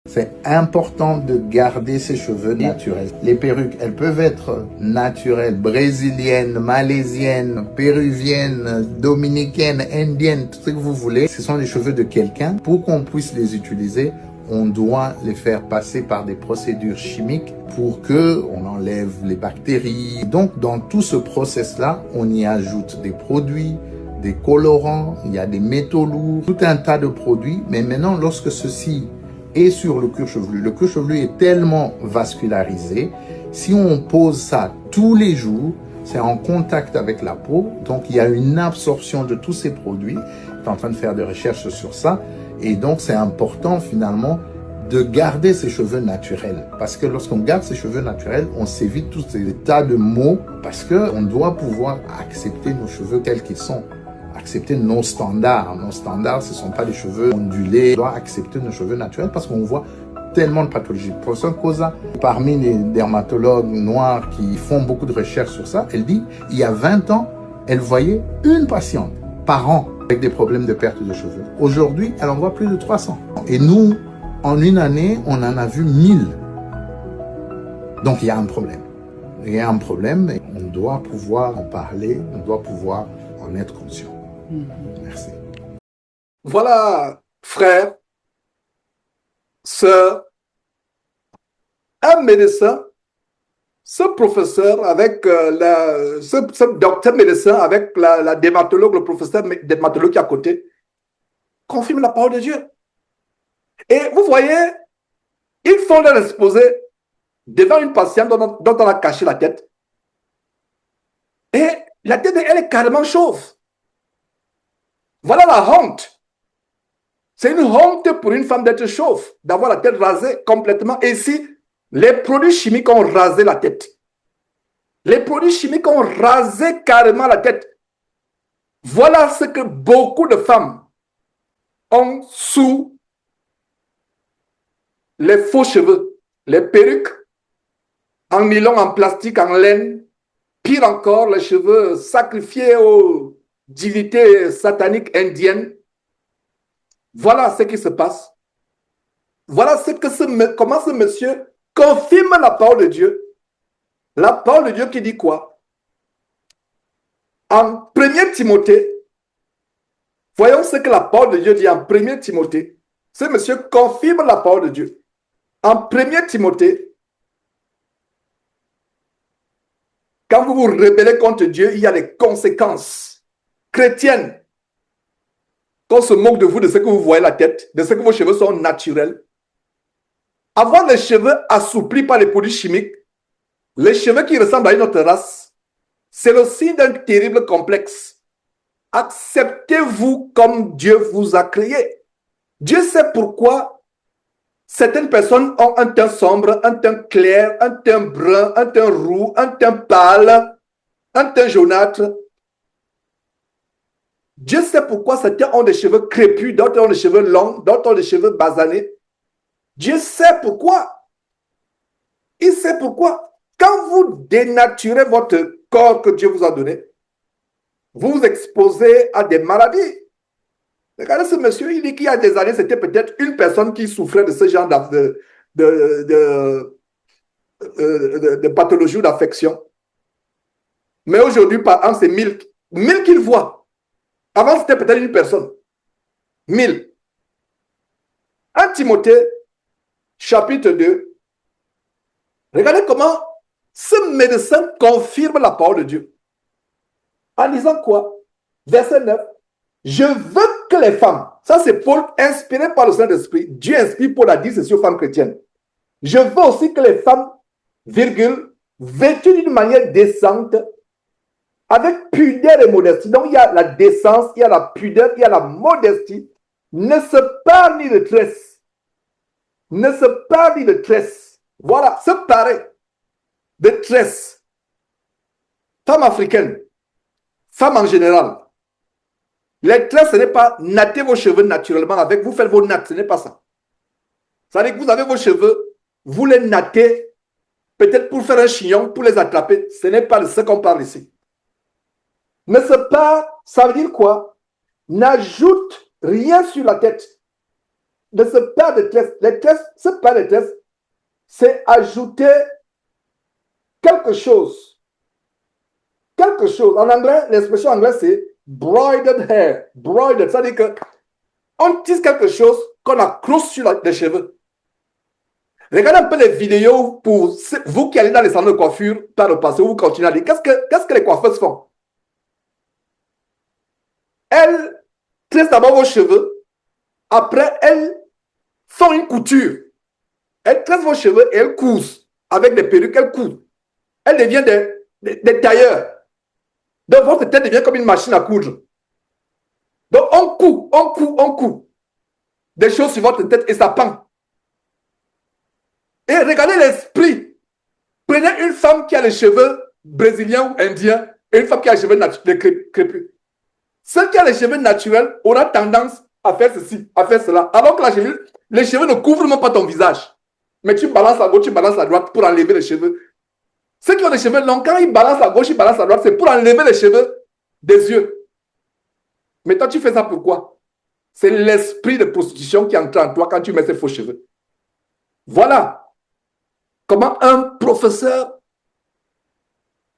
C'est important de garder ses cheveux naturels. Les perruques, elles peuvent être naturelles, brésiliennes, malaisiennes, péruviennes, dominicaines, indiennes, tout ce que vous voulez. Ce sont les cheveux de quelqu'un. Pour qu'on puisse les utiliser, on doit les faire passer par des procédures chimiques pour que on enlève les bactéries. Donc, dans tout ce process-là, on y ajoute des produits, des colorants, il y a des métaux lourds, tout un tas de produits. Mais maintenant, lorsque ceci est sur le cuir chevelu est tellement vascularisé. Si on pose ça tous les jours, c'est en contact avec la peau. Donc, il y a une absorption de tous ces produits. Je suis en train de faire des recherches sur ça. Et donc, c'est important finalement de garder ses cheveux naturels. Parce que lorsqu'on garde ses cheveux naturels, on s'évite tous ces tas de maux. Parce qu'on doit pouvoir accepter nos cheveux tels qu'ils sont. Accepter nos standards. Nos standards, ce ne sont pas des cheveux ondulés. On doit accepter nos cheveux naturels parce qu'on voit tellement de pathologies. Le professeur Koza, parmi les dermatologues noirs qui font beaucoup de recherches sur ça, elle dit, il y a 20 ans, elle voyait une patiente par an avec des problèmes de perte de cheveux. Aujourd'hui, elle en voit plus de 300. Et nous, en une année, on en a vu 1000. Donc, il y a un problème. Il y a un problème et on doit pouvoir en parler, on doit pouvoir en être conscient. Merci. Voilà, frère, sœur, un médecin, ce professeur avec ce docteur médecin avec la dermatologue, le professeur dermatologue qui est à côté, confirme la parole de Dieu. Et vous voyez, ils font leur exposé devant une patiente dont on a caché la tête. Et la tête, elle est carrément chauve. Voilà la honte. C'est une honte pour une femme d'être chauve, d'avoir la tête rasée complètement. Et ici, les produits chimiques ont rasé la tête. Les produits chimiques ont rasé carrément la tête. Voilà ce que beaucoup de femmes ont sous les faux cheveux, les perruques en nylon, en plastique, en laine. Pire encore, les cheveux sacrifiés aux divinités sataniques indiennes. Voilà ce qui se passe. Voilà comment ce monsieur confirme la parole de Dieu. La parole de Dieu qui dit quoi? En 1 Timothée, voyons ce que la parole de Dieu dit en 1 Timothée. Ce monsieur confirme la parole de Dieu. En 1 Timothée, quand vous vous rebellez contre Dieu, il y a des conséquences chrétiennes. Qu'on se moque de vous, de ce que vous voyez la tête, de ce que vos cheveux sont naturels. Avoir les cheveux assouplis par les produits chimiques, les cheveux qui ressemblent à une autre race, c'est le signe d'un terrible complexe. Acceptez-vous comme Dieu vous a créé. Dieu sait pourquoi certaines personnes ont un teint sombre, un teint clair, un teint brun, un teint roux, un teint pâle, un teint jaunâtre. Dieu sait pourquoi certains ont des cheveux crépus, d'autres ont des cheveux longs, d'autres ont des cheveux basanés. Dieu sait pourquoi. Il sait pourquoi. Quand vous dénaturez votre corps que Dieu vous a donné, vous vous exposez à des maladies. Regardez ce monsieur, il dit qu'il y a des années, c'était peut-être une personne qui souffrait de ce genre de pathologie ou d'affection. Mais aujourd'hui, par an, c'est 1000 qu'il voit. Avant, c'était peut-être une personne. 1000. 1 Timothée, chapitre 2. Regardez comment ce médecin confirme la parole de Dieu. En disant quoi? Verset 9. Je veux que les femmes, ça c'est Paul inspiré par le Saint-Esprit, Dieu inspire Paul à dire ceci aux femmes chrétiennes. Je veux aussi que les femmes, virgule, vêtues d'une manière décente, avec pudeur et modestie. Donc il y a la décence, il y a la pudeur, il y a la modestie. Ne se parle ni de tresse. Ne se parle ni de tresse. Voilà, se parer de tresse. Femme africaine, femme en général. Les tresses, ce n'est pas natter vos cheveux naturellement avec, vous faites vos nattes, ce n'est pas ça. Ça veut dire que vous avez vos cheveux, vous les nattez, peut-être pour faire un chignon, pour les attraper. Ce n'est pas de ce qu'on parle ici. Ne se pas, ça veut dire quoi? N'ajoute rien sur la tête. de ce paire de tresses, ce paire de tresses, c'est ajouter quelque chose. Quelque chose. En anglais, l'expression anglaise, c'est broidered hair. Broidered, ça veut dire qu'on tisse quelque chose qu'on accroche sur les cheveux. Regardez un peu les vidéos pour vous qui allez dans les salons de coiffure par le passé, vous continuez à dire qu'est-ce que les coiffeuses font? Elles tressent d'abord vos cheveux, après elles font une couture. Elles tressent vos cheveux et elles cousent. Avec des perruques, elles cousent. Elles deviennent des tailleurs. Donc votre tête devient comme une machine à coudre. Donc on coud, on coud, on coud. Des choses sur votre tête et ça pend. Et regardez l'esprit. Prenez une femme qui a les cheveux brésiliens ou indiens et une femme qui a les cheveux crépus. Celle qui a les cheveux naturels aura tendance à faire ceci, à faire cela. Alors que les cheveux ne couvrent même pas ton visage. Mais tu balances à gauche, tu balances à droite pour enlever les cheveux. Ceux qui ont les cheveux longs, quand ils balancent à gauche, ils balancent à droite, c'est pour enlever les cheveux des yeux. Mais toi, tu fais ça pourquoi? C'est l'esprit de prostitution qui entre en toi quand tu mets ces faux cheveux. Voilà comment un professeur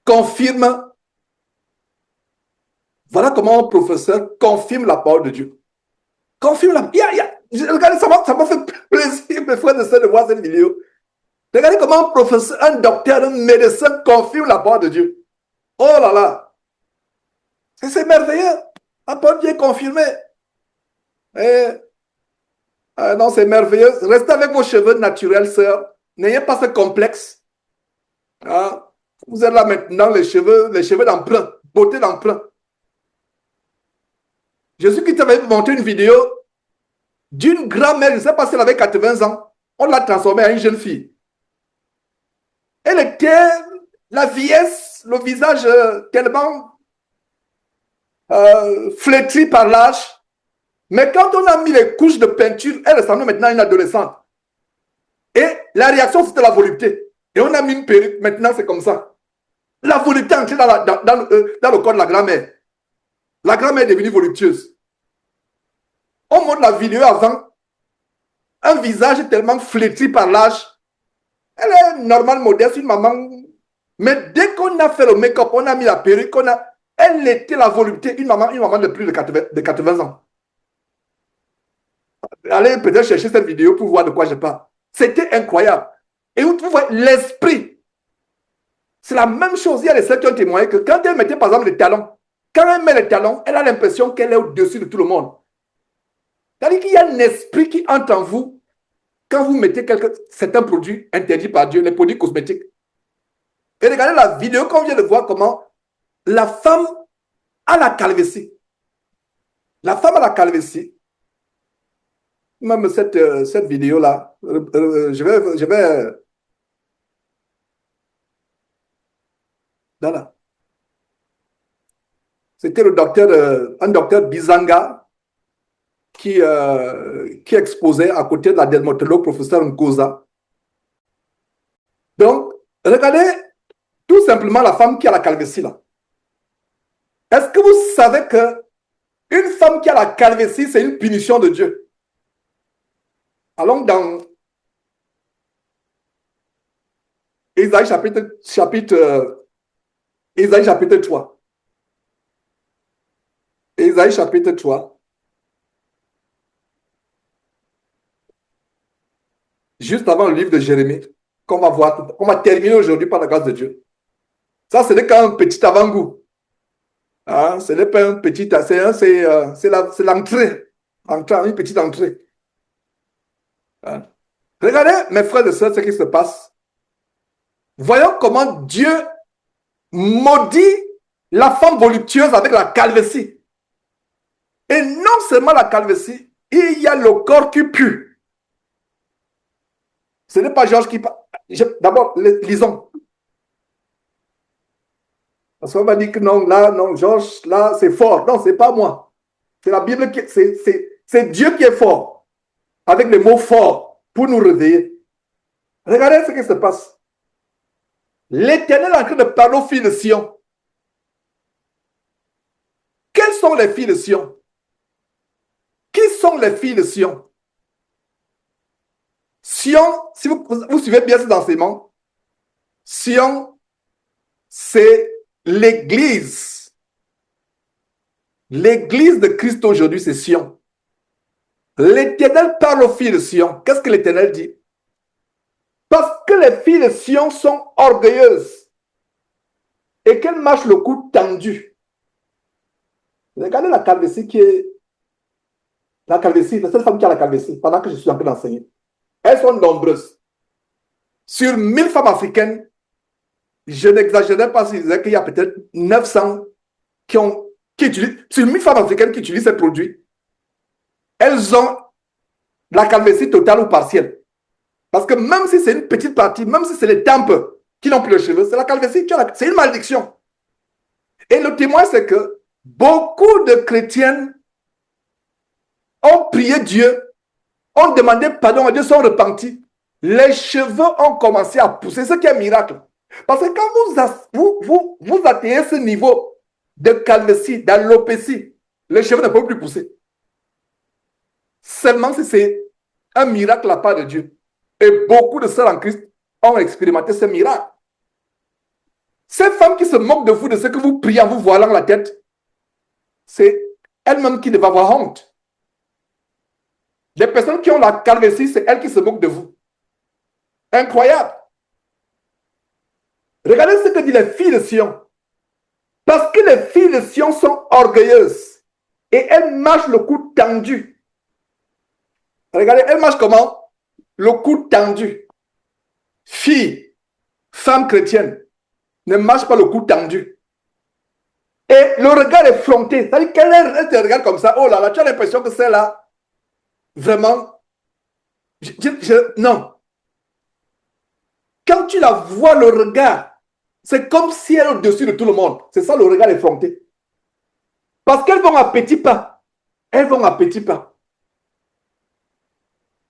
confirme. Voilà comment un professeur confirme la parole de Dieu. Confirme la. Regardez, ça m'a fait plaisir, mes frères et sœurs, de voir cette vidéo. Regardez comment un professeur, un docteur, un médecin confirme la parole de Dieu. Oh là là! C'est merveilleux. La parole de Dieu est confirmée. Non, c'est merveilleux. Restez avec vos cheveux naturels, sœurs. N'ayez pas ce complexe. Hein? Vous êtes là maintenant, les cheveux d'emprunt, beauté d'emprunt. Jésus-Christ avait monté une vidéo d'une grand-mère, je ne sais pas si elle avait 80 ans. On l'a transformée en une jeune fille. Elle était la vieillesse, le visage tellement flétri par l'âge. Mais quand on a mis les couches de peinture, elle ressemble maintenant à une adolescente. Et la réaction, c'était la volupté. Et on a mis une perruque, maintenant c'est comme ça. La volupté est entrée dans le corps de la grand-mère. La grand-mère est devenue voluptueuse. On montre la vidéo avant. Un visage tellement flétri par l'âge. Elle est normale, modeste, une maman. Mais dès qu'on a fait le make-up, on a mis la perruque, elle était la volupté, une maman de plus de 80 ans. Allez peut-être chercher cette vidéo pour voir de quoi je parle. C'était incroyable. Et vous voyez l'esprit. C'est la même chose. Il y a des sœurs qui ont témoigné que quand elle mettait par exemple les talons, quand elle met les talons, elle a l'impression qu'elle est au-dessus de tout le monde. C'est-à-dire qu'il y a un esprit qui entre en vous quand vous mettez certains produits interdits par Dieu, les produits cosmétiques. Et regardez la vidéo qu'on vient de voir comment la femme a la calvitie. La femme a la calvitie. Même cette vidéo-là, je vais voilà. C'était un docteur Bizanga qui exposait à côté de la dermatologue professeur Nkosa. Donc, regardez tout simplement la femme qui a la calvitie là. Est-ce que vous savez que une femme qui a la calvitie, c'est une punition de Dieu? Allons dans Ésaïe chapitre 3. Ésaïe chapitre 3. Juste avant le livre de Jérémie, qu'on va voir, on va terminer aujourd'hui par la grâce de Dieu. Ça, ce n'est qu'un petit avant-goût. Hein, ce n'est pas un petit, c'est l'entrée. Une petite entrée. Hein. Regardez, mes frères et sœurs, ce qui se passe. Voyons comment Dieu maudit la femme voluptueuse avec la calvitie. Et non seulement la calvitie, il y a le corps qui pue. Ce n'est pas Georges qui parle. D'abord, lisons. Parce qu'on va dire que non, là, non, Georges, là, c'est fort. Non, c'est pas moi. C'est la Bible qui c'est Dieu qui est fort. Avec les mots forts pour nous réveiller. Regardez ce qui se passe. L'Éternel est en train de parler aux filles de Sion. Quelles sont les filles de Sion? Qui sont les filles de Sion? Sion, si vous suivez bien cet enseignement, Sion, c'est l'église. L'église de Christ aujourd'hui, c'est Sion. L'Éternel parle aux filles de Sion. Qu'est-ce que l'Éternel dit? Parce que les filles de Sion sont orgueilleuses et qu'elles marchent le cou tendu. Regardez la calvitie qui est... La calvitie, la seule femme qui a la calvitie, pendant que je suis en train d'enseigner. Elles sont nombreuses. Sur 1000 femmes africaines, je n'exagérais pas si je disais qu'il y a peut-être 900 qui utilisent, sur 1000 femmes africaines qui utilisent ces produits, elles ont la calvitie totale ou partielle. Parce que même si c'est une petite partie, même si c'est les tempes qui n'ont plus le cheveu, c'est la calvitie, c'est une malédiction. Et le témoin, c'est que beaucoup de chrétiennes ont prié Dieu, ont demandé pardon à Dieu, sont repentis. Les cheveux ont commencé à pousser, ce qui est un miracle. Parce que quand vous atteignez ce niveau de calvitie, d'alopécie, les cheveux ne peuvent plus pousser. Seulement si c'est un miracle de la part de Dieu. Et beaucoup de sœurs en Christ ont expérimenté ce miracle. Ces femmes qui se moquent de vous, de ce que vous priez en vous voilant la tête, c'est elles-mêmes qui devaient avoir honte. Les personnes qui ont la calvitie, c'est elles qui se moquent de vous. Incroyable. Regardez ce que disent les filles de Sion. Parce que les filles de Sion sont orgueilleuses et elles marchent le cou tendu. Regardez, elles marchent comment? Le cou tendu. Filles, femmes chrétiennes, ne marchent pas le cou tendu. Et le regard est fronté. C'est-à-dire qu'elle te regarde comme ça. Oh là là, tu as l'impression que c'est là. Vraiment. Non. Quand tu la vois, le regard, c'est comme si elle est au-dessus de tout le monde. C'est ça, le regard effronté. Parce qu'elles vont à petits pas. Elles vont à petits pas.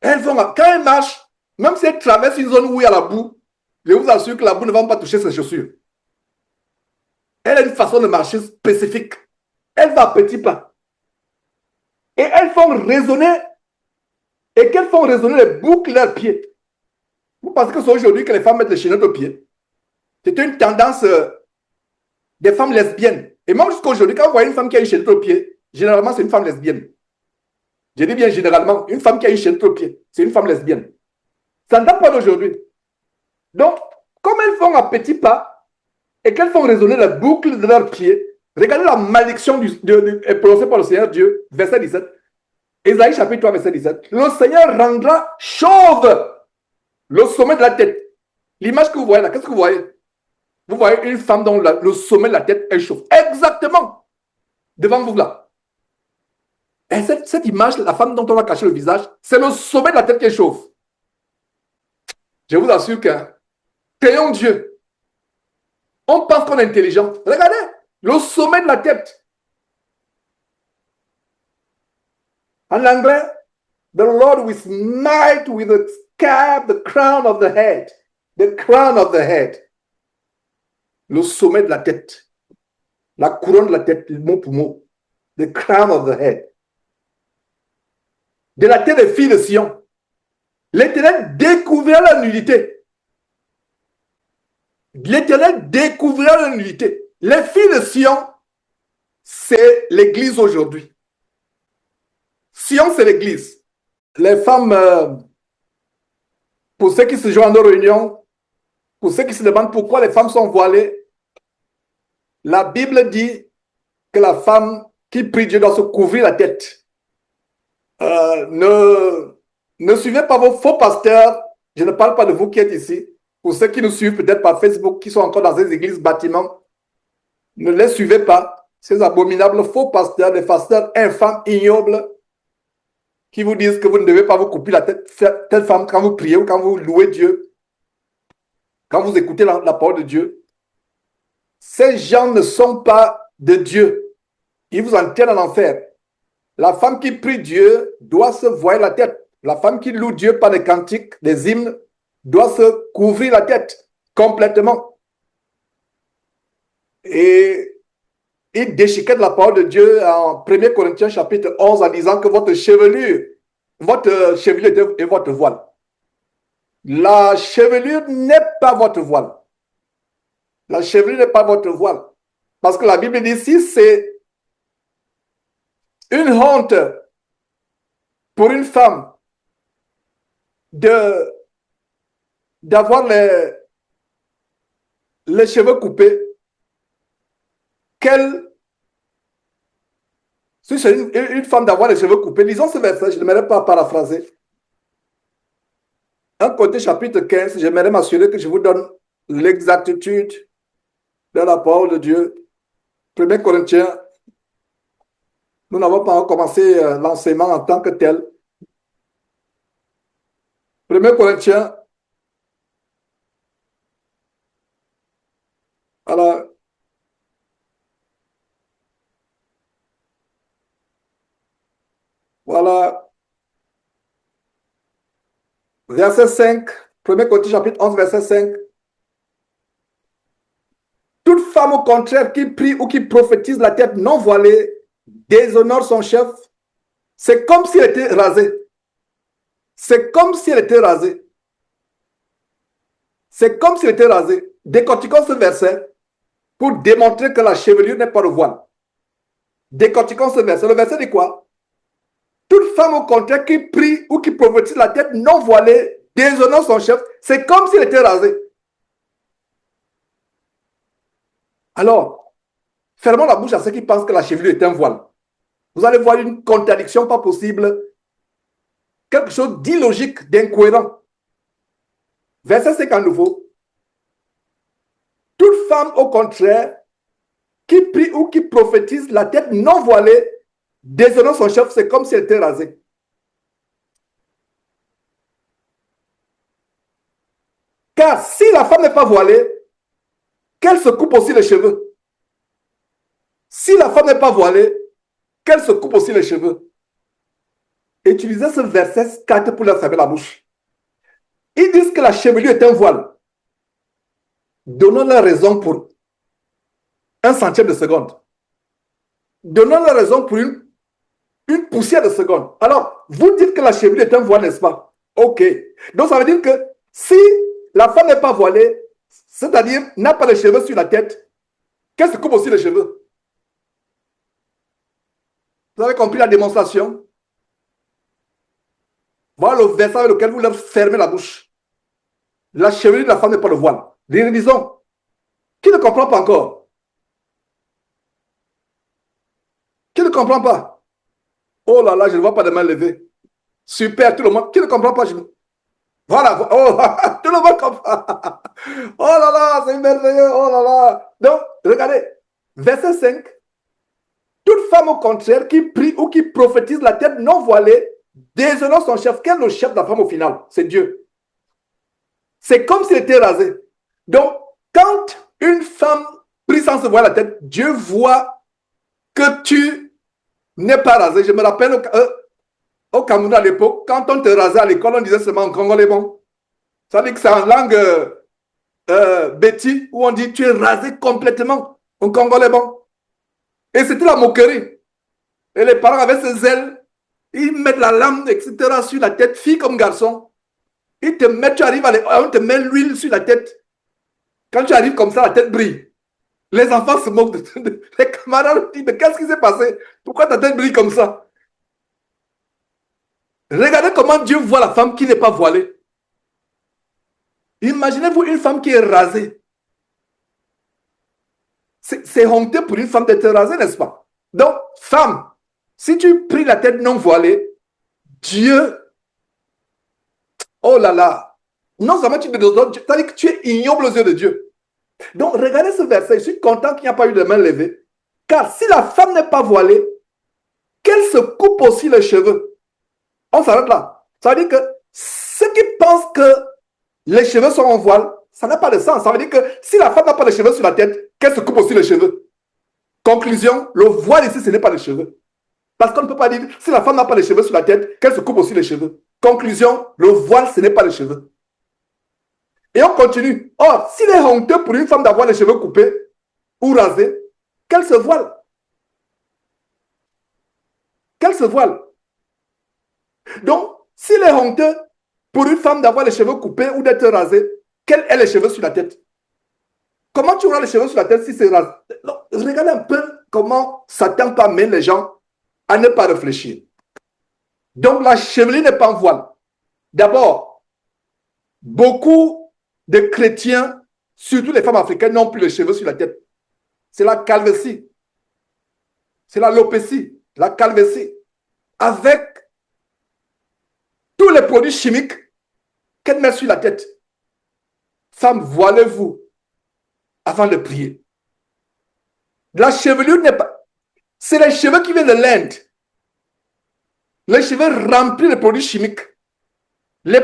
Quand elles marchent, même si elles traversent une zone où il y a la boue, je vous assure que la boue ne va pas toucher ses chaussures. Elle a une façon de marcher spécifique. Elle va à petits pas. Et elles font résonner, et qu'elles font résonner les boucles de leurs pieds. Vous pensez que c'est aujourd'hui que les femmes mettent les chaînettes aux pieds? C'était une tendance des femmes lesbiennes. Et même jusqu'à aujourd'hui, quand vous voyez une femme qui a une chaînette aux pieds, généralement, c'est une femme lesbienne. Je dis bien généralement, une femme qui a une chaînette aux pieds, c'est une femme lesbienne. Ça ne date pas d'aujourd'hui. Donc, comme elles font à petits pas et qu'elles font résonner la boucle de leurs pieds, regardez la malédiction prononcée par le Seigneur Dieu, verset 17. Ésaïe chapitre 3, verset 17. Le Seigneur rendra chauve le sommet de la tête. L'image que vous voyez là, qu'est-ce que vous voyez? Vous voyez une femme dont le sommet de la tête est chauve. Exactement. Devant vous là. Et cette image, la femme dont on a caché le visage, c'est le sommet de la tête qui est chauve. Je vous assure que, créons Dieu. On pense qu'on est intelligent. Regardez, le sommet de la tête. En anglais, the Lord will smite with a scab the crown of the head. The crown of the head. Le sommet de la tête. La couronne de la tête, mot pour mot. The crown of the head. De la tête des filles de Sion. L'Éternel découvrira la nudité. L'Éternel découvrira la nudité. Les filles de Sion, c'est l'église aujourd'hui. Sion, c'est l'église. Les femmes, pour ceux qui se joignent à nos réunions, pour ceux qui se demandent pourquoi les femmes sont voilées, la Bible dit que la femme qui prie Dieu doit se couvrir la tête. Ne suivez pas vos faux pasteurs. Je ne parle pas de vous qui êtes ici. Pour ceux qui nous suivent peut-être par Facebook, qui sont encore dans ces églises bâtiments, ne les suivez pas. Ces abominables faux pasteurs, des pasteurs infâmes, ignobles, qui vous disent que vous ne devez pas vous couper la tête, telle femme, quand vous priez ou quand vous louez Dieu, quand vous écoutez la parole de Dieu. Ces gens ne sont pas de Dieu. Ils vous enterrent en enfer. La femme qui prie Dieu doit se voiler la tête. La femme qui loue Dieu par des cantiques, des hymnes, doit se couvrir la tête complètement. Et il déchiquette la parole de Dieu en 1 Corinthiens chapitre 11 en disant que votre chevelure est votre voile. La chevelure n'est pas votre voile. La chevelure n'est pas votre voile. Parce que la Bible dit si c'est une honte pour une femme d'avoir les cheveux coupés, si c'est une femme d'avoir les cheveux coupés, lisons ce verset, je n'aimerais pas paraphraser. 1 Corinthiens chapitre 15, j'aimerais m'assurer que je vous donne l'exactitude de la parole de Dieu. 1 Corinthiens, nous n'avons pas encore commencé l'enseignement en tant que tel. 1 Corinthiens, alors, voilà, verset 5, 1 Corinthiens chapitre 11, verset 5. Toute femme au contraire qui prie ou qui prophétise la tête non voilée déshonore son chef. C'est comme s'il était rasé. C'est comme s'il était rasé. C'est comme s'il était rasé. Décortiquons ce verset pour démontrer que la chevelure n'est pas le voile. Décortiquons ce verset. Le verset dit quoi? Toute femme au contraire qui prie ou qui prophétise la tête non voilée déshonore son chef. C'est comme s'il était rasé. Alors, fermons la bouche à ceux qui pensent que la chevelure est un voile. Vous allez voir une contradiction pas possible, quelque chose d'illogique, d'incohérent. Verset 5 à nouveau. Toute femme, au contraire, qui prie ou qui prophétise la tête non voilée, déshonore son chef, c'est comme si elle était rasée. Car si la femme n'est pas voilée, qu'elle se coupe aussi les cheveux. Si la femme n'est pas voilée, qu'elle se coupe aussi les cheveux. Utilisez ce verset 4 pour leur fermer la bouche. Ils disent que la chevelure est un voile. Donnons leur raison pour un centième de seconde. Donnons leur raison pour une poussière de seconde. Alors, vous dites que la chevelure est un voile, n'est-ce pas? Ok. Donc, ça veut dire que si la femme n'est pas voilée, c'est-à-dire n'a pas de cheveux sur la tête, qu'elle se coupe aussi les cheveux. Vous avez compris la démonstration? Voilà le verset avec lequel vous leur fermez la bouche. La chevelure de la femme n'est pas le voile. Disons. Qui ne comprend pas encore? Qui ne comprend pas? Oh là là, je ne vois pas de main levée. Super, tout le monde. Qui ne comprend pas? Voilà. Oh, tout le monde comprend. Oh là là, c'est merveilleux. Oh là là. Donc, regardez. Verset 5. Toute femme au contraire qui prie ou qui prophétise la tête non voilée déshonore son chef. Quel est le chef de la femme au final? C'est Dieu. C'est comme s'il était rasé. Donc, quand une femme prie sans se voir la tête, Dieu voit que tu n'es pas rasé. Je me rappelle au Cameroun à l'époque, quand on te rasait à l'école, on disait seulement en congolais bon. Ça veut dire que c'est en langue béti où on dit tu es rasé complètement en congolais bon. Et c'était la moquerie. Et les parents avaient ces ailes, ils mettent la lame, etc. sur la tête, fille comme garçon. Ils te mettent, tu arrives on te met l'huile sur la tête. Quand tu arrives comme ça, la tête brille. Les enfants se moquent les camarades disent, mais qu'est-ce qui s'est passé? Pourquoi ta tête brille comme ça? Regardez comment Dieu voit la femme qui n'est pas voilée. Imaginez-vous une femme qui est rasée. C'est honteux pour une femme d'être rasée, n'est-ce pas? Donc, femme, si tu pries la tête non voilée, Dieu, oh là là, non seulement tu te donnes, c'est-à-dire que tu es ignoble aux yeux de Dieu. Donc, regardez ce verset, je suis content qu'il n'y a pas eu de main levée. Car si la femme n'est pas voilée, qu'elle se coupe aussi les cheveux. On s'arrête là. Ça veut dire que ceux qui pensent que les cheveux sont en voile, ça n'a pas de sens. Ça veut dire que si la femme n'a pas de cheveux sur la tête, qu'elle se coupe aussi les cheveux. Conclusion, le voile ici, ce n'est pas les cheveux. Parce qu'on ne peut pas dire, si la femme n'a pas les cheveux sur la tête, qu'elle se coupe aussi les cheveux. Conclusion, le voile, ce n'est pas les cheveux. Et on continue. Or, s'il est honteux pour une femme d'avoir les cheveux coupés ou rasés, qu'elle se voile. Qu'elle se voile. Donc, s'il est honteux pour une femme d'avoir les cheveux coupés ou d'être rasée qu'elle ait les cheveux sur la tête. Comment tu auras les cheveux sur la tête si c'est rasé? Regardez un peu comment Satan peut amener les gens à ne pas réfléchir. Donc la chevelure n'est pas un voile. D'abord, beaucoup de chrétiens, surtout les femmes africaines, n'ont plus les cheveux sur la tête. C'est la calvitie. C'est la lopécie, la calvitie. Avec tous les produits chimiques qu'elle met sur la tête. Femmes, voilez-vous avant de prier. La chevelure n'est pas... C'est les cheveux qui viennent de l'Inde. Les cheveux remplis de produits chimiques. Les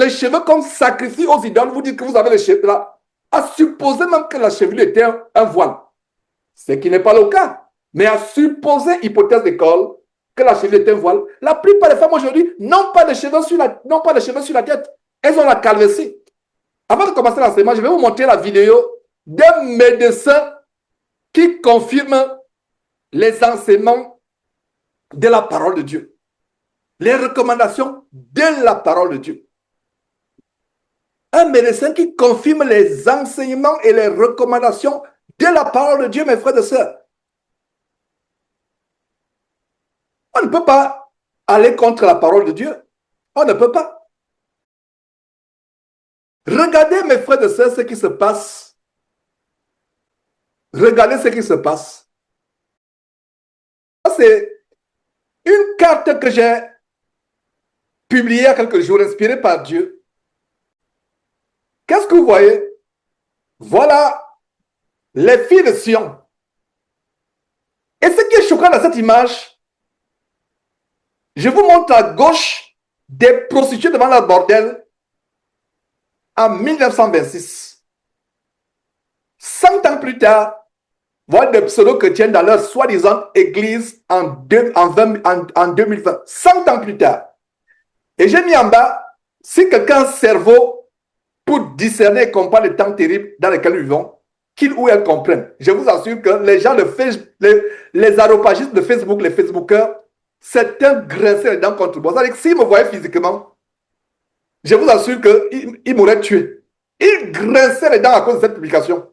cheveux qu'on sacrifie aux idoles, vous dites que vous avez les cheveux là, à supposer même que la chevelure était un voile. Ce qui n'est pas le cas. Mais à supposer, hypothèse d'école, que la chevelure est un voile, la plupart des femmes aujourd'hui n'ont pas de cheveux sur la tête. Elles ont la calvitie. Avant de commencer l'enseignement, je vais vous montrer la vidéo d'un médecin qui confirme les enseignements de la parole de Dieu. Les recommandations de la parole de Dieu. Un médecin qui confirme les enseignements et les recommandations de la parole de Dieu, mes frères et sœurs. On ne peut pas aller contre la parole de Dieu. On ne peut pas. Regardez, mes frères et sœurs, ce qui se passe. Regardez ce qui se passe. C'est une carte que j'ai publiée il y a quelques jours, inspirée par Dieu. Qu'est-ce que vous voyez? Voilà les filles de Sion. Et ce qui est choquant dans cette image, je vous montre à gauche des prostituées devant leur bordel en 1926. 100 ans plus tard, voilà des pseudo-chrétiens dans leur soi-disant église en 2020. 100 ans plus tard. Et j'ai mis en bas, si quelqu'un a un cerveau pour discerner et comprendre les temps terribles dans lesquels nous vivons, qu'il ou elle comprenne. Je vous assure que les gens, les aropagistes de Facebook, les Facebookers, c'est un grincer les dents contre moi. C'est-à-dire que s'ils me voyaient physiquement, je vous assure qu'ils m'auraient tué. Ils grinçaient les dents à cause de cette publication.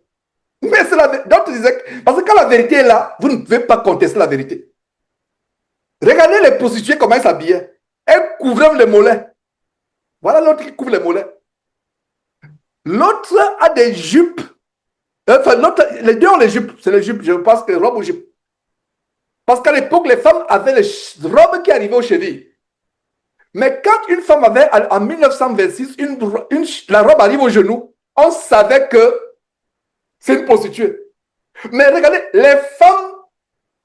Mais c'est la vérité. D'autres disaient, parce que quand la vérité est là, vous ne pouvez pas contester la vérité. Regardez les prostituées comment elles s'habillaient. Elles couvraient les mollets. Voilà l'autre qui couvre les mollets. L'autre a des jupes. Enfin, les deux ont les jupes. C'est les jupes, je pense que robe ou jupe. Parce qu'à l'époque, les femmes avaient les robes qui arrivaient aux chevilles. Mais quand une femme avait, en 1926, la robe arrive au genou, on savait que c'est une prostituée. Mais regardez, les femmes,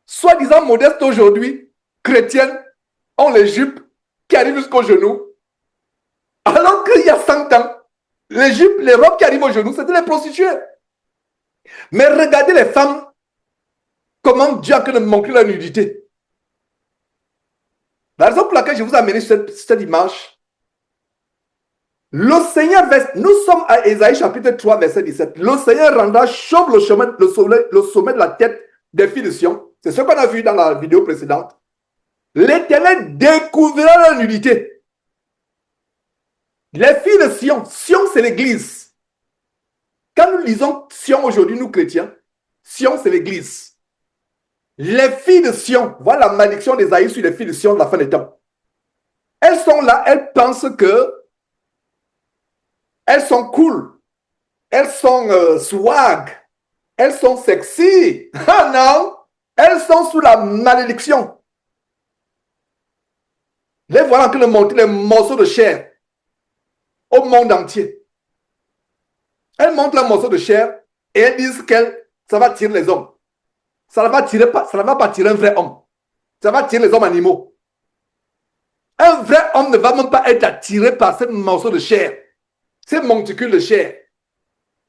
soi-disant modestes aujourd'hui, chrétiennes, ont les jupes qui arrivent jusqu'au genou. Alors qu'il y a 100 ans, les jupes, les robes qui arrivent au genou, c'était les prostituées. Mais regardez les femmes, comment Dieu a de montrer la nudité. La raison pour laquelle je vous ai amené cette image, le Seigneur, nous sommes à Ésaïe chapitre 3, verset 17. Le Seigneur rendra chauve le sommet de la tête des filles de Sion. C'est ce qu'on a vu dans la vidéo précédente. L'Éternel découvrira leur nudité. Les filles de Sion, Sion c'est l'église. Quand nous lisons Sion aujourd'hui, nous chrétiens, Sion c'est l'église. Les filles de Sion, voilà la malédiction d'Ésaïe sur les filles de Sion de la fin des temps. Elles sont là, elles pensent que elles sont cool, elles sont swag, elles sont sexy. Ah non, elles sont sous la malédiction. Les voilà en train de monter les morceaux de chair au monde entier. Elles montent les morceaux de chair et elles disent que ça va tirer les hommes. Ça ne va pas tirer un vrai homme. Ça va tirer les hommes animaux. Un vrai homme ne va même pas être attiré par ces morceaux de chair, ces monticules de chair.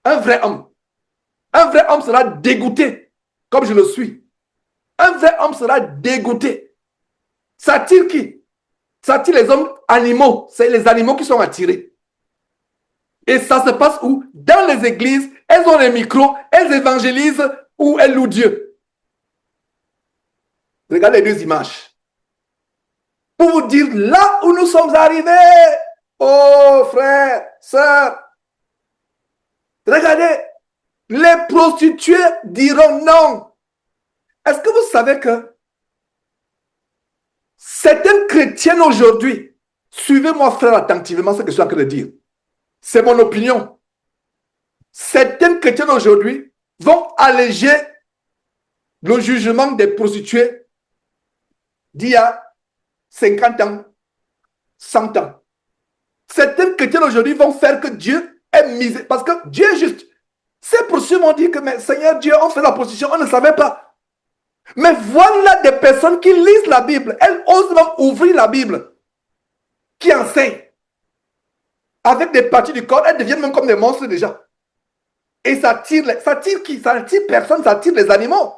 Un vrai homme sera dégoûté, comme je le suis. Un vrai homme sera dégoûté. Ça attire qui? Ça attire les hommes animaux. C'est les animaux qui sont attirés. Et ça se passe où? Dans les églises, elles ont les micros, elles évangélisent ou elles louent Dieu. Regardez les deux images. Pour vous dire là où nous sommes arrivés. Oh, frère, sœur, regardez, les prostituées diront non. Est-ce que vous savez que certaines chrétiennes aujourd'hui, suivez-moi, frère, attentivement ce que je suis en train de dire. C'est mon opinion. Certaines chrétiennes aujourd'hui vont alléger le jugement des prostituées d'il y a 50 ans, 100 ans. Certaines chrétiennes aujourd'hui vont faire que Dieu est misé. Parce que Dieu est juste. Ces prostituées m'ont dit que, mais Seigneur Dieu, on fait la prostitution, on ne savait pas. Mais voilà des personnes qui lisent la Bible. Elles osent même ouvrir la Bible, qui enseignent. Avec des parties du corps, elles deviennent même comme des monstres déjà. Et ça tire qui? Ça tire personne, ça tire les animaux.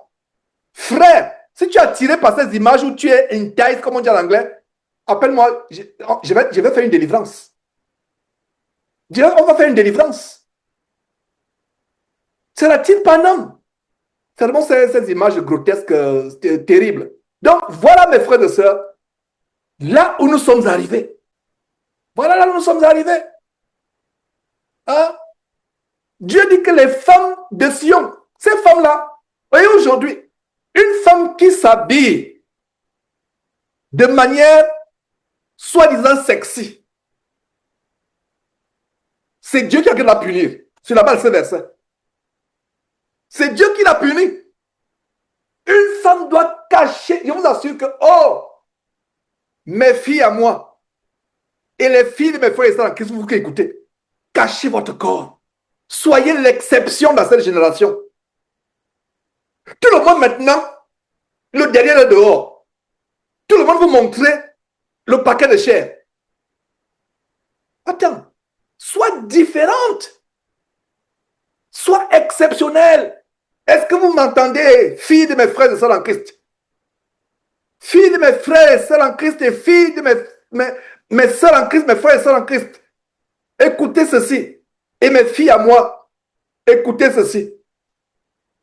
Frère, si tu es attiré par ces images où tu es enticed, comme on dit en anglais, appelle-moi, je vais faire une délivrance. On va faire une délivrance. Ça n'attire pas un homme. Seulement ces images grotesques, terribles. Donc, voilà mes frères et sœurs, là où nous sommes arrivés. Voilà là où nous sommes arrivés. Hein? Dieu dit que les femmes de Sion, ces femmes-là, voyez aujourd'hui, une femme qui s'habille de manière soi-disant sexy, c'est Dieu qui a la punir. Sur la base de ce verset. C'est Dieu qui l'a puni. Une femme doit cacher. Je vous assure que, oh, mes filles à moi, et les filles de mes frères et sœurs en Christ, vous qui écoutez, cachez votre corps. Soyez l'exception dans cette génération. Tout le monde maintenant, le derrière est dehors. Tout le monde vous montrer le paquet de chair. Attends, sois différente. Sois exceptionnelle. Est-ce que vous m'entendez, filles de mes frères et sœurs en Christ? Filles de mes frères et sœurs en Christ et filles de mes sœurs en Christ, mes frères et sœurs en Christ. Écoutez ceci. Et mes filles à moi, écoutez ceci.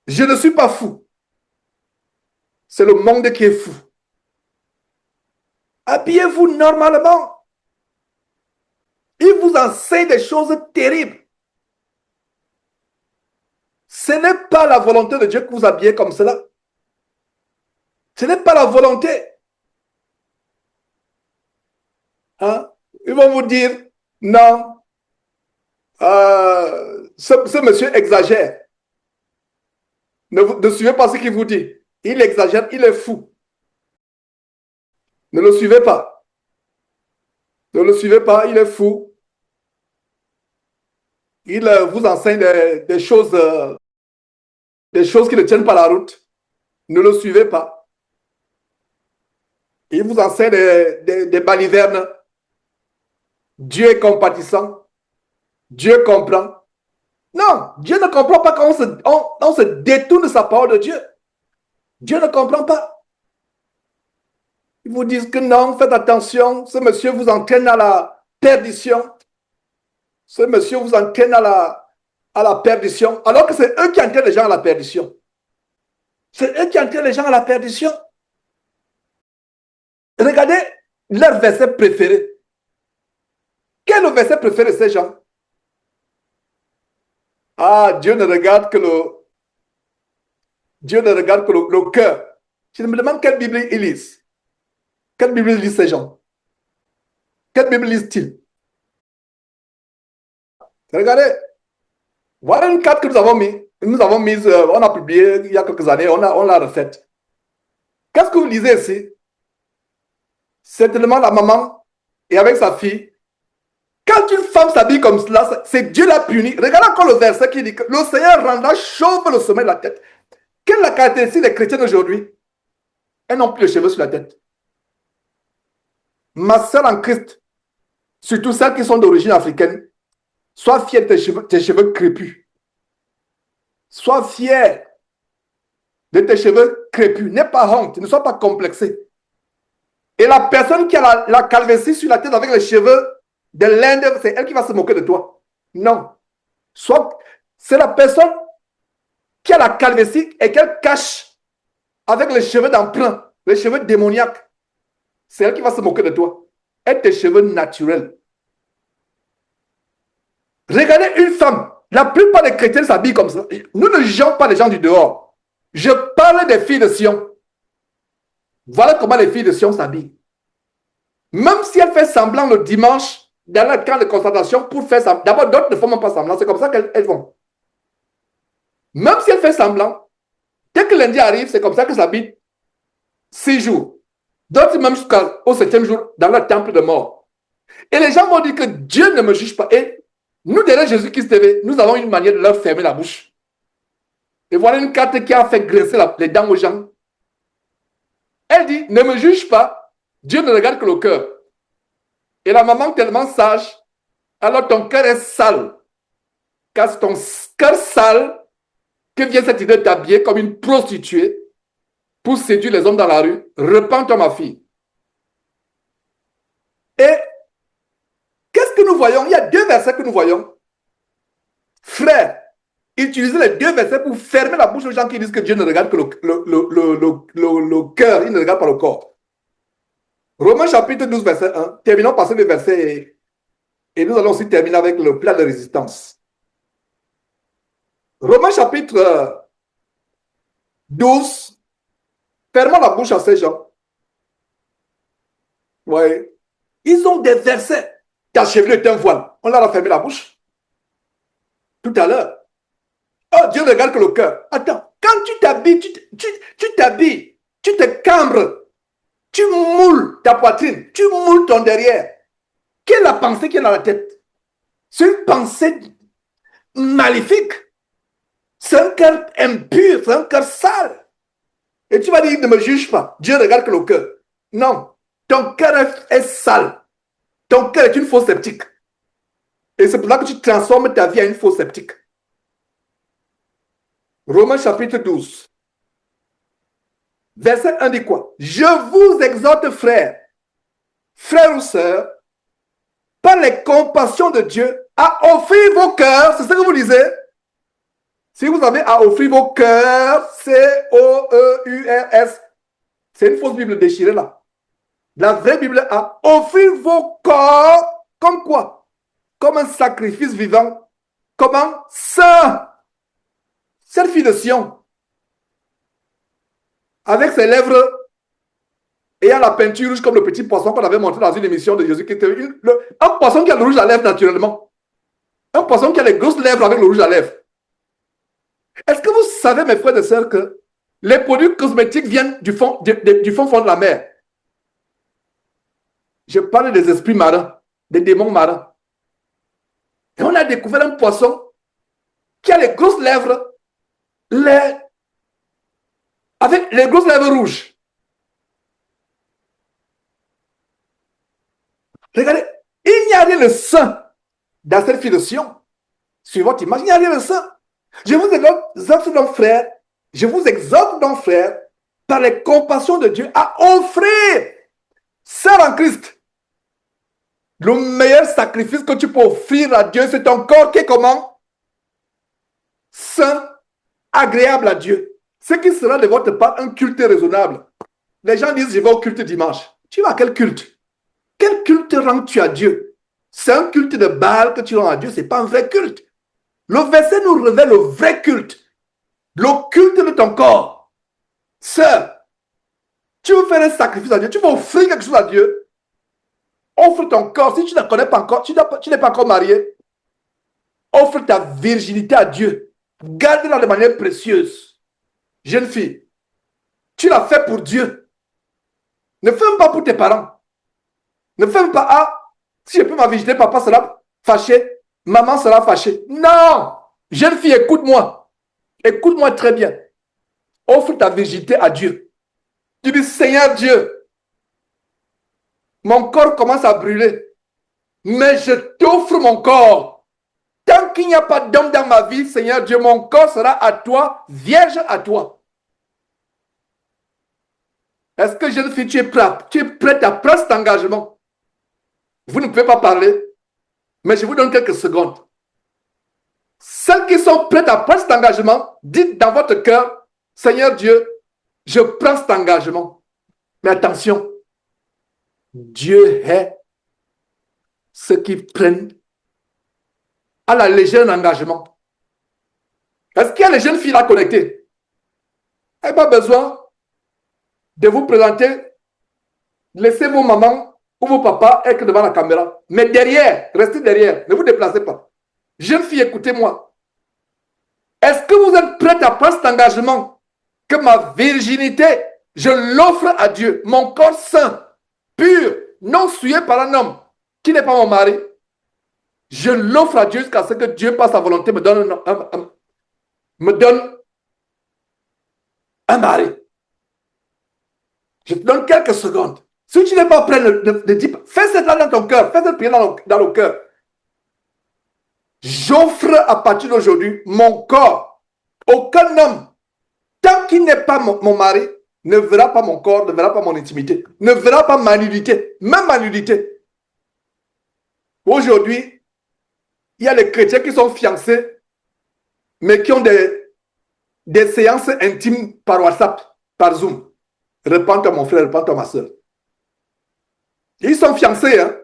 Je ne suis pas fou. C'est le monde qui est fou. Habillez-vous normalement. Il vous enseigne des choses terribles. Ce n'est pas la volonté de Dieu que vous habillez comme cela. Ce n'est pas la volonté. Hein? Ils vont vous dire, non, ce monsieur exagère. Ne suivez pas ce qu'il vous dit. Il exagère, il est fou. Ne le suivez pas. Ne le suivez pas, il est fou. Il vous enseigne des choses qui ne tiennent pas la route. Ne le suivez pas. Il vous enseigne des balivernes. Dieu est compatissant. Dieu comprend. Non, Dieu ne comprend pas quand on se détourne de sa parole de Dieu. Dieu ne comprend pas. Ils vous disent que non, faites attention, ce monsieur vous entraîne à la perdition. Ce monsieur vous entraîne à la perdition, alors que c'est eux qui entraînent les gens à la perdition. C'est eux qui entraînent les gens à la perdition. Regardez leur verset préféré. Quel est le verset préféré de ces gens? Ah, Dieu ne regarde que le cœur. Je me demande quelle Bible ils lisent. Quelle Bible lisent ces gens? Quelle Bible lisent-ils? Regardez, voilà une carte que nous avons mise. On a publié il y a quelques années, on l'a refaite. Qu'est-ce que vous lisez ici? C'est tellement la maman et avec sa fille. Quand une femme s'habille comme cela, c'est Dieu l'a puni. Regardez encore le verset qui dit que le Seigneur rendra chauve le sommet de la tête. Quelle est la caractéristique des chrétiens aujourd'hui? Elles n'ont plus de cheveux sur la tête. Ma soeur en Christ, surtout celles qui sont d'origine africaine, sois fière de tes cheveux crépus. Sois fier de tes cheveux crépus. N'aie pas honte, ne sois pas complexé. Et la personne qui a la calvitie sur la tête avec les cheveux de l'Inde, c'est elle qui va se moquer de toi. Non. C'est la personne qui a la calvitie et qu'elle cache avec les cheveux d'emprunt, les cheveux démoniaques. C'est elle qui va se moquer de toi. Et tes cheveux naturels. Regardez une femme. La plupart des chrétiens s'habillent comme ça. Nous ne jugeons pas les gens du dehors. Je parle des filles de Sion. Voilà comment les filles de Sion s'habillent. Même si elle fait semblant le dimanche, dans le camp de concentration, pour faire semblant. D'abord, d'autres ne font même pas semblant. C'est comme ça qu'elles vont. Même si elle fait semblant, dès que lundi arrive, c'est comme ça qu'elle s'habille 6 jours. D'autres même jusqu'au 7e jour dans le temple de mort. Et les gens m'ont dit que Dieu ne me juge pas. Et nous, derrière Jésus-Christ TV, nous avons une manière de leur fermer la bouche. Et voilà une carte qui a fait graisser les dents aux gens. Elle dit, ne me juge pas, Dieu ne regarde que le cœur. Et la maman tellement sage, alors ton cœur est sale. Car c'est ton cœur sale que vient cette idée de t'habiller comme une prostituée pour séduire les hommes dans la rue. Repends-toi, ma fille. Et qu'est-ce que nous voyons? Il y a 2 versets que nous voyons. Frère, utilisez les 2 versets pour fermer la bouche aux gens qui disent que Dieu ne regarde que le cœur, il ne regarde pas le corps. Romains chapitre 12, verset 1. Terminons par ces 2 versets et nous allons aussi terminer avec le plan de résistance. Romains chapitre 12. Fermons la bouche à ces gens. Oui. Ils ont des versets. Ta chevelure est un voile. On leur a fermé la bouche. Tout à l'heure. Oh, Dieu ne regarde que le cœur. Attends, quand tu t'habilles, tu t'habilles, tu te cambres, tu moules ta poitrine, tu moules ton derrière. Quelle est la pensée qui est dans la tête? C'est une pensée maléfique. C'est un cœur impur, c'est un cœur sale. Et tu vas dire, ne me juge pas. Dieu regarde que le cœur. Non, ton cœur est sale. Ton cœur est une fausse sceptique. Et c'est pour ça que tu transformes ta vie en une fausse sceptique. Romains chapitre 12. Verset 1 dit quoi? Je vous exhorte, frères ou sœurs, par les compassions de Dieu, à offrir vos cœurs. C'est ce que vous lisez. Si vous avez à offrir vos cœurs, C-O-E-U-R-S, c'est une fausse Bible déchirée là. La vraie Bible a offrir vos corps comme quoi? Comme un sacrifice vivant. Comment? Saint. Cette fille de Sion, avec ses lèvres ayant la peinture rouge comme le petit poisson qu'on avait montré dans une émission de Jésus, qui était un poisson qui a le rouge à lèvres naturellement. Un poisson qui a les grosses lèvres avec le rouge à lèvres. Est-ce que vous savez, mes frères et sœurs, que les produits cosmétiques viennent du fond de la mer? Je parle des esprits marins, des démons marins. Et on a découvert un poisson qui a les grosses lèvres, avec les grosses lèvres rouges. Regardez, il n'y a rien de saint dans cette fille de Sion. Sur votre image, il n'y a rien de saint. Je vous exhorte donc, frère, par les compassions de Dieu, à offrir, sœur en Christ, le meilleur sacrifice que tu peux offrir à Dieu, c'est ton corps qui est comment? Saint, agréable à Dieu. Ce qui sera de votre part un culte raisonnable. Les gens disent, je vais au culte dimanche. Tu vas à quel culte? Quel culte rends-tu à Dieu? C'est un culte de Baal que tu rends à Dieu, ce n'est pas un vrai culte. Le verset nous révèle le vrai culte. Le culte de ton corps. Sœur, tu veux faire un sacrifice à Dieu, tu veux offrir quelque chose à Dieu. Offre ton corps. Si tu ne connais pas encore, tu n'es pas encore marié, offre ta virginité à Dieu. Garde-la de manière précieuse. Jeune fille, tu l'as fait pour Dieu. Ne fais même pas pour tes parents. Ne fais même pas, ah, si je peux ma virginité, papa sera fâché, maman sera fâchée. Non! Jeune fille, écoute-moi. Écoute-moi très bien. Offre ta virginité à Dieu. Tu dis, Seigneur Dieu, mon corps commence à brûler, mais je t'offre mon corps. Tant qu'il n'y a pas d'homme dans ma vie, Seigneur Dieu, mon corps sera à toi, vierge à toi. Est-ce que, jeune fille, tu es prête à prendre cet engagement? Vous ne pouvez pas parler, mais je vous donne quelques secondes. Celles qui sont prêtes à prendre cet engagement, dites dans votre cœur, Seigneur Dieu, je prends cet engagement. Mais attention, Dieu est ceux qui prennent à la légère d'engagement. Est-ce qu'il y a les jeunes filles là connectées? Elle n'a pas besoin de vous présenter. Laissez vos mamans ou vos papas être devant la caméra. Mais derrière, restez derrière. Ne vous déplacez pas. Jeune fille, écoutez-moi. Est-ce que vous êtes prête à prendre cet engagement que ma virginité, je l'offre à Dieu, mon corps saint, pur, non souillé par un homme qui n'est pas mon mari? Je l'offre à Dieu jusqu'à ce que Dieu, par sa volonté, me donne un mari. Je te donne quelques secondes. Si tu n'es pas prêt, ne dis pas. Fais cela dans ton cœur. Fais cette prière dans le cœur. J'offre à partir d'aujourd'hui mon corps. Aucun homme, tant qu'il n'est pas mon mari, ne verra pas mon corps, ne verra pas mon intimité, ne verra pas ma nudité, même ma nudité. Aujourd'hui, il y a les chrétiens qui sont fiancés, mais qui ont des séances intimes par WhatsApp, par Zoom. Repends-toi mon frère, repends-toi ma soeur. Ils sont fiancés, hein,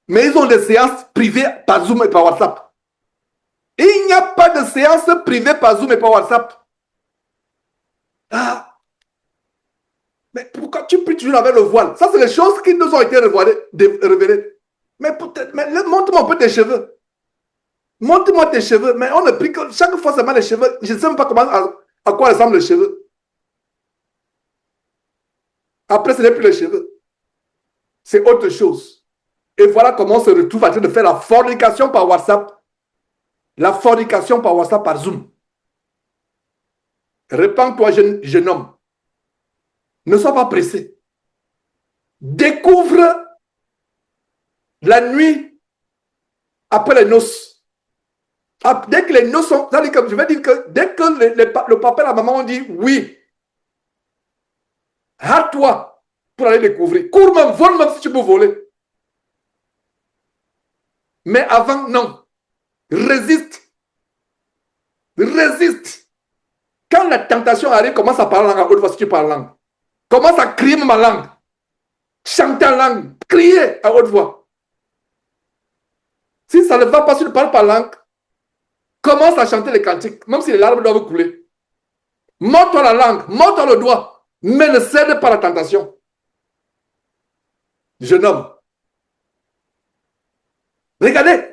mais ils ont des séances privées par Zoom et par WhatsApp. Il n'y a pas de séance privée par Zoom et par WhatsApp. Ah, mais pourquoi tu pries toujours avec le voile? Ça, c'est les choses qui nous ont été révélées. Mais montre-moi un peu tes cheveux. Montre-moi tes cheveux. Mais on ne prie que chaque fois seulement les cheveux. Je ne sais même pas à quoi ressemblent les cheveux. Après, ce n'est plus les cheveux. C'est autre chose. Et voilà comment on se retrouve en train de faire la fornication par WhatsApp. La fornication par WhatsApp, par Zoom. Répands-toi, jeune homme. Ne sois pas pressé. Découvre la nuit après les noces. Dès que les noces sont... Je vais dire que dès que le papa et la maman ont dit oui, hâte-toi pour aller découvrir. Cours même, vole même si tu peux voler. Mais avant, non. Résiste. Résiste. Quand la tentation arrive, commence à parler en langue à haute voix si tu parles en langue. Commence à crier ma langue. Chanter en langue. Crier à haute voix. Si ça ne va pas, si tu ne parles pas langue, commence à chanter les cantiques, même si les larmes doivent couler. Mords-toi la langue, mords-toi le doigt, mais ne cède pas à la tentation. Jeune homme. Regardez.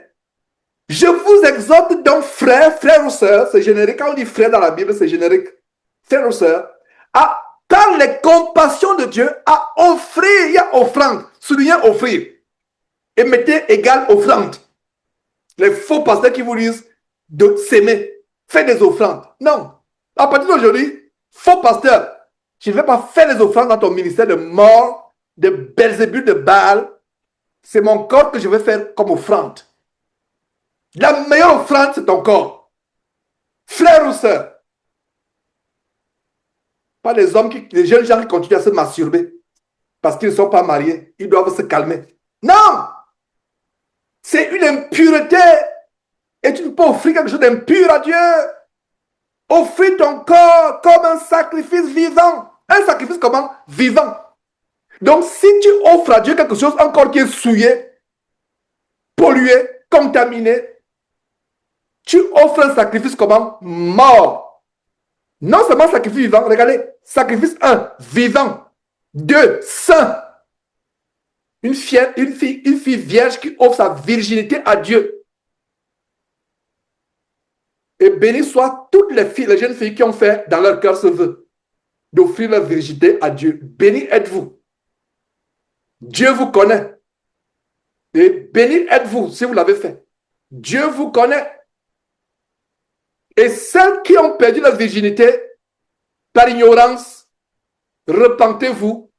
Je vous exhorte donc, frère ou sœur, c'est générique. Quand on dit frère dans la Bible, c'est générique. Frère ou sœur, par les compassions de Dieu, à offrir, il y a offrande, soulignez offrir. Et mettez égal offrande. Les faux pasteurs qui vous disent de s'aimer, faites des offrandes. Non. À partir d'aujourd'hui, faux pasteur, tu ne vais pas faire les offrandes dans ton ministère de mort, de Belzébul, de Baal. C'est mon corps que je vais faire comme offrande. La meilleure offrande, c'est ton corps. Frère ou sœur. Pas les hommes, les jeunes gens qui continuent à se masturber parce qu'ils ne sont pas mariés. Ils doivent se calmer. Non! C'est une impureté. Et tu ne peux pas offrir quelque chose d'impur à Dieu. Offrir ton corps comme un sacrifice vivant. Un sacrifice comment? Vivant. Donc, si tu offres à Dieu quelque chose encore qui est souillé, pollué, contaminé, tu offres un sacrifice comment? Mort. Non seulement sacrifice vivant, regardez, sacrifice 1, vivant. 2, saint. Une fille vierge qui offre sa virginité à Dieu. Et béni soient toutes les filles, les jeunes filles qui ont fait dans leur cœur ce vœu d'offrir leur virginité à Dieu. Béni êtes-vous. Dieu vous connaît. Et béni êtes-vous si vous l'avez fait. Dieu vous connaît. Et celles qui ont perdu leur virginité par ignorance, repentez-vous.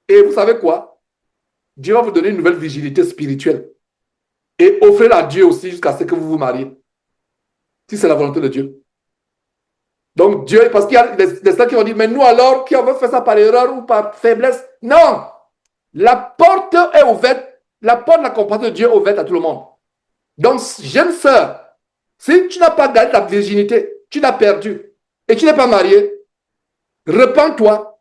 Et vous savez quoi? Dieu va vous donner une nouvelle virginité spirituelle. Et offrez-la à Dieu aussi jusqu'à ce que vous vous mariez. Si c'est la volonté de Dieu. Donc Dieu, parce qu'il y a des gens qui vont dire, mais nous alors, qui avons fait ça par erreur ou par faiblesse? Non! La porte est ouverte. La porte de la compassion de Dieu est ouverte à tout le monde. Donc, jeune sœur, si tu n'as pas gardé ta virginité, tu l'as perdue, et tu n'es pas marié, repens-toi,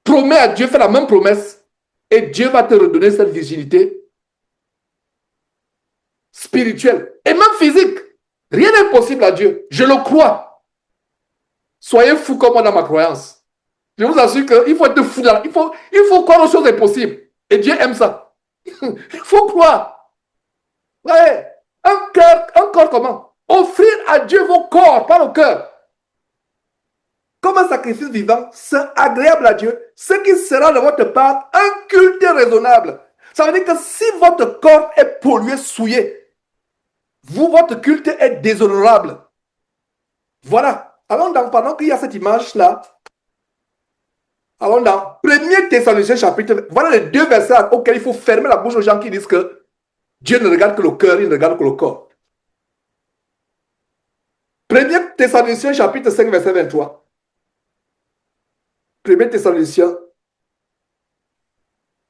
promets à Dieu, fais la même promesse, et Dieu va te redonner cette virginité spirituel et même physique. Rien n'est possible à Dieu. Je le crois. Soyez fous comme moi dans ma croyance. Je vous assure qu'il faut être fou. Il faut croire aux choses impossibles. Et Dieu aime ça. Il faut croire. Ouais. Un corps comment? Offrir à Dieu vos corps, pas le cœur. Comme un sacrifice vivant, saint, agréable à Dieu, ce qui sera de votre part un culte raisonnable. Ça veut dire que si votre corps est pollué, souillé, votre culte est déshonorable. Voilà. Alors, pendant qu'il y a cette image-là, alors dans 1 Thessaloniciens chapitre, voilà les 2 versets auxquels il faut fermer la bouche aux gens qui disent que Dieu ne regarde que le cœur, il ne regarde que le corps. 1 Thessaloniciens chapitre 5, verset 23. 1 Thessaloniciens,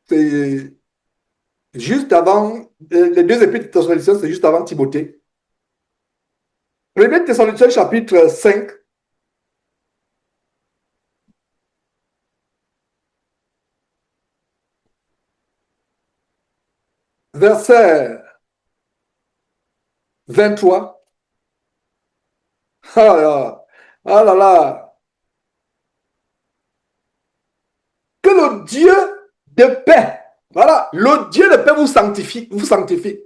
c'est juste avant, les 2 épîtres de Thessaloniciens, c'est juste avant Timothée. 1 Thessaloniciens chapitre 5, verset 23. Ah là, ah là là. Que le Dieu de paix, voilà, le Dieu de paix vous sanctifie, vous sanctifie.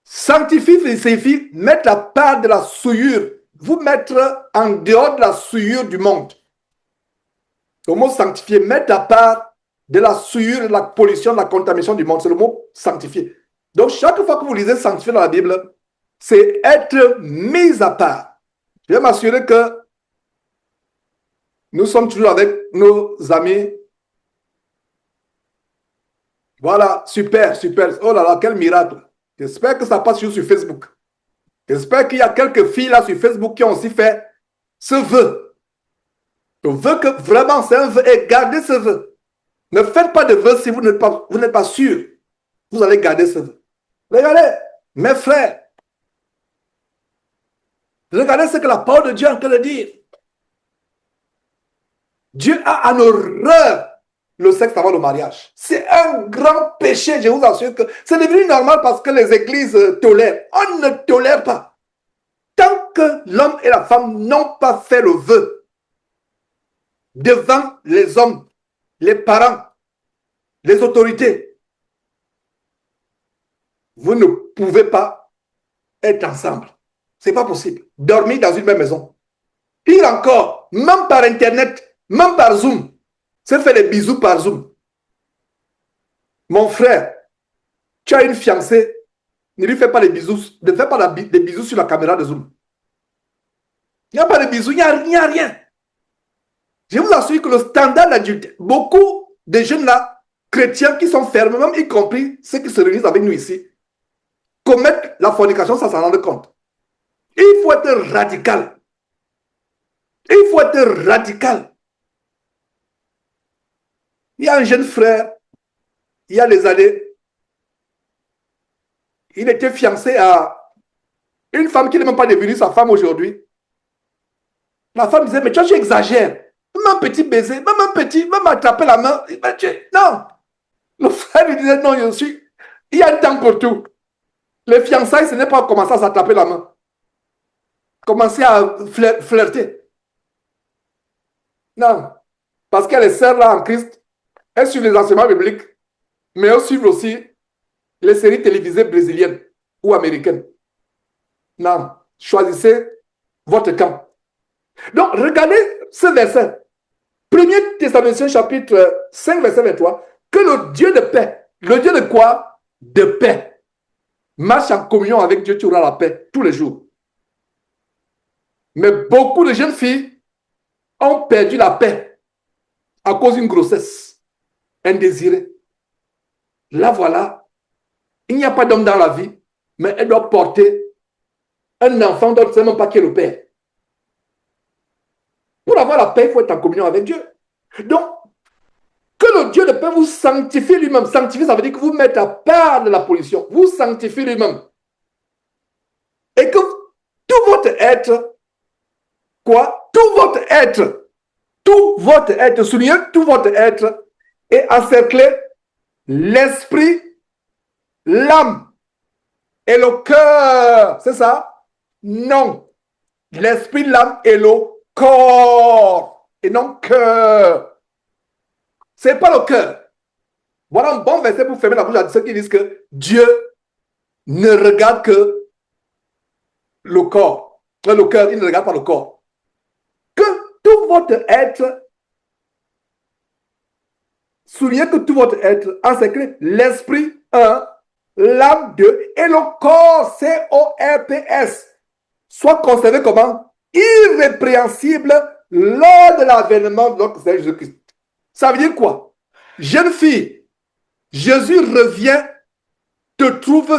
Sanctifie signifie mettre la part de la souillure, vous mettre en dehors de la souillure du monde. Le mot sanctifier, mettre la part de la souillure, de la pollution, de la contamination du monde, c'est le mot sanctifier. Donc chaque fois que vous lisez sanctifier dans la Bible, c'est être mis à part. Je vais m'assurer que nous sommes toujours avec nos amis. Voilà, super, super. Oh là là, quel miracle. J'espère que ça passe sur Facebook. J'espère qu'il y a quelques filles là sur Facebook qui ont aussi fait ce vœu. Le vœu que vraiment c'est un vœu et gardez ce vœu. Ne faites pas de vœu si vous n'êtes pas sûr. Vous allez garder ce vœu. Regardez, mes frères. Regardez ce que la parole de Dieu est en train de dire. Dieu a en horreur le sexe avant le mariage. C'est un grand péché, je vous assure que c'est devenu normal parce que les églises tolèrent. On ne tolère pas. Tant que l'homme et la femme n'ont pas fait le vœu devant les hommes, les parents, les autorités, vous ne pouvez pas être ensemble. C'est pas possible. Dormir dans une même maison. Pire encore, même par Internet, même par Zoom, se fait des bisous par Zoom. Mon frère, tu as une fiancée, ne lui fais pas des bisous, ne fais pas des bisous sur la caméra de Zoom. Il n'y a pas de bisous, il n'y a rien. Je vous assure que le standard d'adultère, beaucoup de jeunes là, chrétiens qui sont fermés, même y compris ceux qui se réunissent avec nous ici, commettent la fornication sans s'en rendre compte. Il faut être radical. Il faut être radical. Il y a un jeune frère, il y a des années, il était fiancé à une femme qui n'est même pas devenue sa femme aujourd'hui. La femme disait, mais toi tu exagères. Même un petit baiser, même attraper la main. Non. Le frère lui disait, non, il y a un temps pour tout. Les fiançailles, ce n'est pas commencer à s'attraper la main. Commencer à flirter. Non. Parce qu'elle est sœur là en Christ. Elle suit les enseignements bibliques. Mais elle suit aussi les séries télévisées brésiliennes ou américaines. Non. Choisissez votre camp. Donc, regardez ce verset. 1 Thessaloniciens chapitre 5, verset 23. Que le Dieu de paix, le Dieu de quoi? De paix. Marche en communion avec Dieu, tu auras la paix tous les jours. Mais beaucoup de jeunes filles ont perdu la paix à cause d'une grossesse indésirée. Là, voilà, il n'y a pas d'homme dans la vie, mais elle doit porter un enfant dont ne sait même pas qui est le père. Pour avoir la paix, il faut être en communion avec Dieu. Donc, que le Dieu de paix vous sanctifie lui-même. Sanctifier, ça veut dire que vous mettez à part de la pollution. Vous sanctifiez lui-même. Et que tout votre être, quoi? Tout votre être, soulignez tout votre être, est encerclé l'esprit, l'âme et le cœur. C'est ça? Non. L'esprit, l'âme et le corps. Et non cœur. C'est pas le cœur. Voilà un bon verset pour fermer la bouche à ceux qui disent que Dieu ne regarde que le corps. Le cœur, il ne regarde pas le corps. Que tout votre être, soulignez que tout votre être, encerclé, l'esprit 1, l'âme 2 et le corps, C-O-R-P-S, soit conservé comment? Irrépréhensible lors de l'avènement de notre Seigneur Jésus-Christ. Ça veut dire quoi? Jeune fille, Jésus revient, te trouve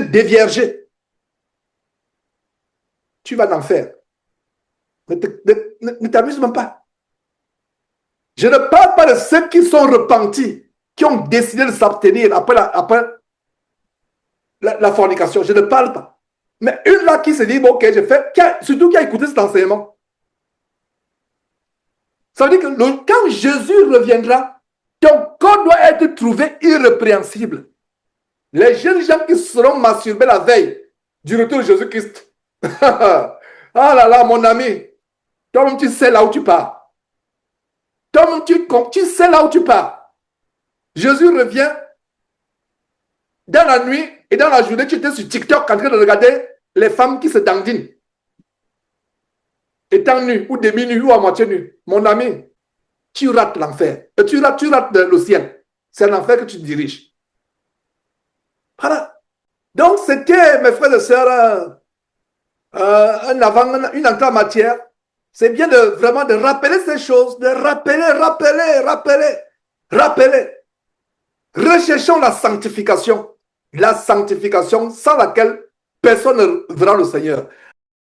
déviergé. Tu vas en l'enfer. Ne t'amuse même pas. Je ne parle pas de ceux qui sont repentis, qui ont décidé de s'abstenir après la fornication. Je ne parle pas. Mais une là qui se dit, bon, ok, je fais, surtout qui a écouté cet enseignement. Ça veut dire que quand Jésus reviendra, ton corps doit être trouvé irrépréhensible. Les jeunes gens qui seront masturbés la veille du retour de Jésus-Christ. Ah là là, mon ami, toi-même tu sais là où tu pars. Toi-même tu sais là où tu pars. Jésus revient dans la nuit et dans la journée, tu étais sur TikTok en train de regarder les femmes qui se dandinent. Étant nu ou demi-nu ou à moitié nu. Mon ami, tu rates l'enfer. Tu rates le ciel. C'est l'enfer que tu diriges. Voilà. Donc, c'était, mes frères et sœurs, une entrée en matière. C'est bien vraiment de rappeler ces choses, de rappeler. Recherchons la sanctification. La sanctification sans laquelle personne ne verra le Seigneur.